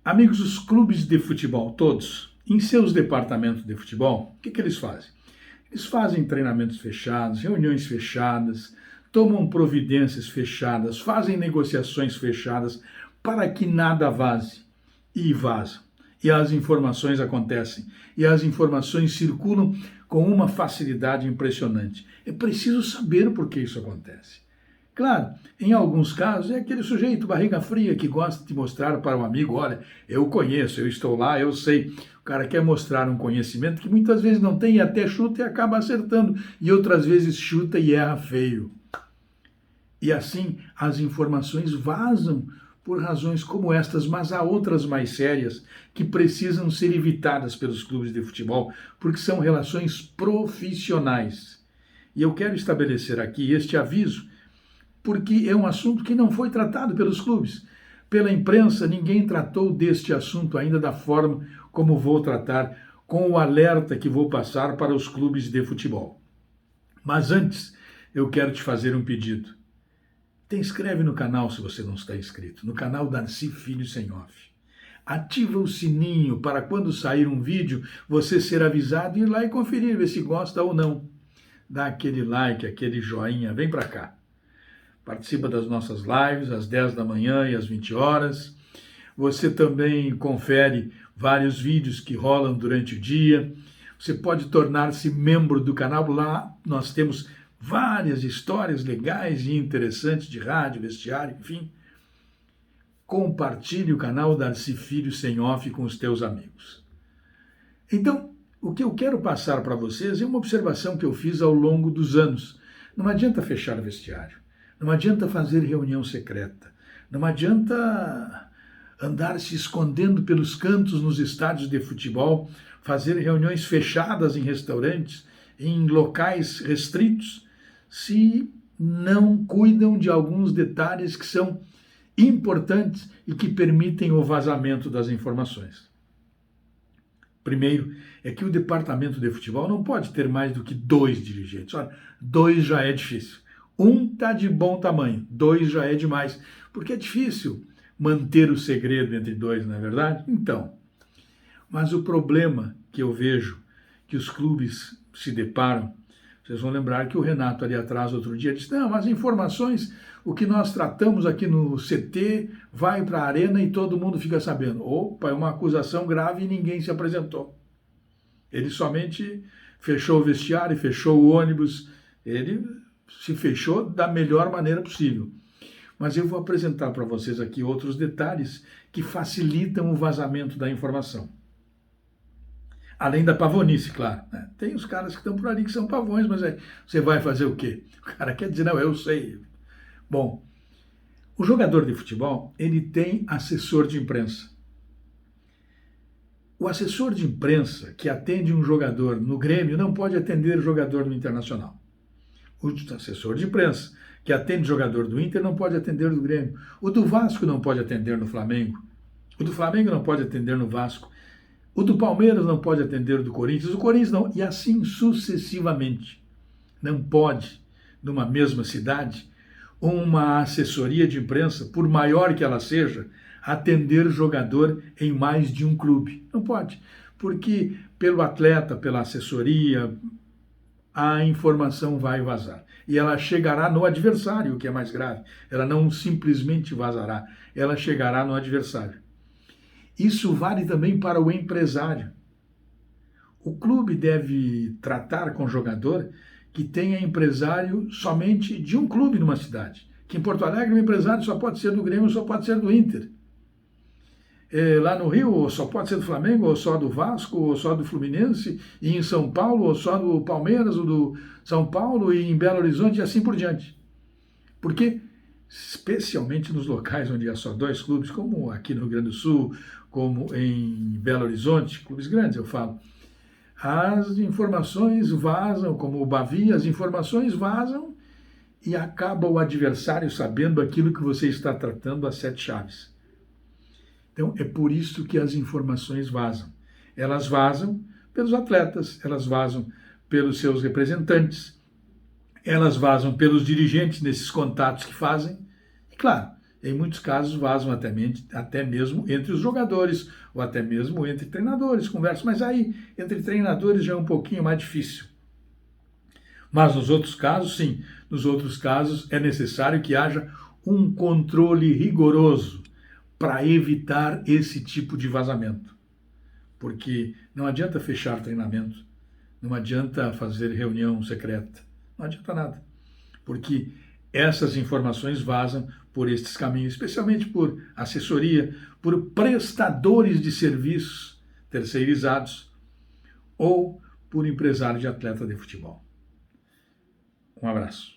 Amigos, os clubes de futebol, todos, em seus departamentos de futebol, o que eles fazem? Eles fazem treinamentos fechados, reuniões fechadas, tomam providências fechadas, fazem negociações fechadas para que nada vaze. E vaza. E as informações acontecem. E as informações circulam com uma facilidade impressionante. É preciso saber por que isso acontece. Claro, em alguns casos é aquele sujeito barriga fria que gosta de mostrar para um amigo, olha, eu conheço, eu estou lá, eu sei. O cara quer mostrar um conhecimento que muitas vezes não tem e até chuta e acaba acertando. E outras vezes chuta e erra feio. E assim as informações vazam por razões como estas, mas há outras mais sérias que precisam ser evitadas pelos clubes de futebol, porque são relações profissionais. E eu quero estabelecer aqui este aviso, porque é um assunto que não foi tratado pelos clubes. Pela imprensa, ninguém tratou deste assunto ainda da forma como vou tratar, com o alerta que vou passar para os clubes de futebol. Mas antes, eu quero te fazer um pedido. Te inscreve no canal se você não está inscrito, no canal Darcy Filho Sem Off. Ativa o sininho para quando sair um vídeo, você ser avisado e ir lá e conferir, ver se gosta ou não. Dá aquele like, aquele joinha, vem para cá. Participa das nossas lives às 10 da manhã e às 20 horas. Você também confere vários vídeos que rolam durante o dia. Você pode tornar-se membro do canal. Lá nós temos várias histórias legais e interessantes de rádio, vestiário, enfim. Compartilhe o canal Darcy Filho Sem Off com os teus amigos. Então, o que eu quero passar para vocês é uma observação que eu fiz ao longo dos anos. Não adianta fechar vestiário. Não adianta fazer reunião secreta. Não adianta andar se escondendo pelos cantos nos estádios de futebol, fazer reuniões fechadas em restaurantes, em locais restritos, se não cuidam de alguns detalhes que são importantes e que permitem o vazamento das informações. Primeiro, é que o departamento de futebol não pode ter mais do que 2 dirigentes. Olha, 2 já é difícil. 1 está de bom tamanho, 2 já é demais, porque é difícil manter o segredo entre 2, não é verdade? Então, mas o problema que eu vejo que os clubes se deparam, vocês vão lembrar que o Renato ali atrás outro dia disse, não, as informações, o que nós tratamos aqui no CT vai para a arena e todo mundo fica sabendo. Opa, é uma acusação grave e ninguém se apresentou. Ele somente fechou o vestiário, fechou o ônibus, ele se fechou da melhor maneira possível. Mas eu vou apresentar para vocês aqui outros detalhes que facilitam o vazamento da informação. Além da pavonice, claro. Né? Tem os caras que estão por ali que são pavões, mas você vai fazer o quê? O cara quer dizer, não, eu sei. Bom, o jogador de futebol, ele tem assessor de imprensa. O assessor de imprensa que atende um jogador no Grêmio não pode atender o jogador no Internacional. O assessor de imprensa que atende o jogador do Inter não pode atender do Grêmio. O do Vasco não pode atender no Flamengo. O do Flamengo não pode atender no Vasco. O do Palmeiras não pode atender do Corinthians. O Corinthians não. E assim sucessivamente. Não pode, numa mesma cidade, uma assessoria de imprensa, por maior que ela seja, atender jogador em mais de um clube. Não pode. Porque pelo atleta, pela assessoria, a informação vai vazar. E ela chegará no adversário, o que é mais grave. Ela não simplesmente vazará, ela chegará no adversário. Isso vale também para o empresário. O clube deve tratar com o jogador que tenha empresário somente de um clube numa cidade. Que em Porto Alegre o empresário só pode ser do Grêmio, só pode ser do Inter. Lá no Rio, ou só pode ser do Flamengo, ou só do Vasco, ou só do Fluminense, e em São Paulo, ou só do Palmeiras, ou do São Paulo, e em Belo Horizonte, e assim por diante. Porque, especialmente nos locais onde há só 2 clubes, como aqui no Rio Grande do Sul, como em Belo Horizonte, clubes grandes, eu falo, as informações vazam, como o Bavi, as informações vazam e acaba o adversário sabendo aquilo que você está tratando a 7 chaves. Então, é por isso que as informações vazam. Elas vazam pelos atletas, elas vazam pelos seus representantes, elas vazam pelos dirigentes nesses contatos que fazem. E, claro, Em muitos casos vazam até mesmo entre os jogadores, ou até mesmo entre treinadores, conversam, mas aí entre treinadores já é um pouquinho mais difícil. Mas nos outros casos, sim, nos outros casos é necessário que haja um controle rigoroso para evitar esse tipo de vazamento. Porque não adianta fechar treinamento, não adianta fazer reunião secreta, não adianta nada. Porque essas informações vazam por estes caminhos, especialmente por assessoria, por prestadores de serviços terceirizados ou por empresário de atleta de futebol. Um abraço.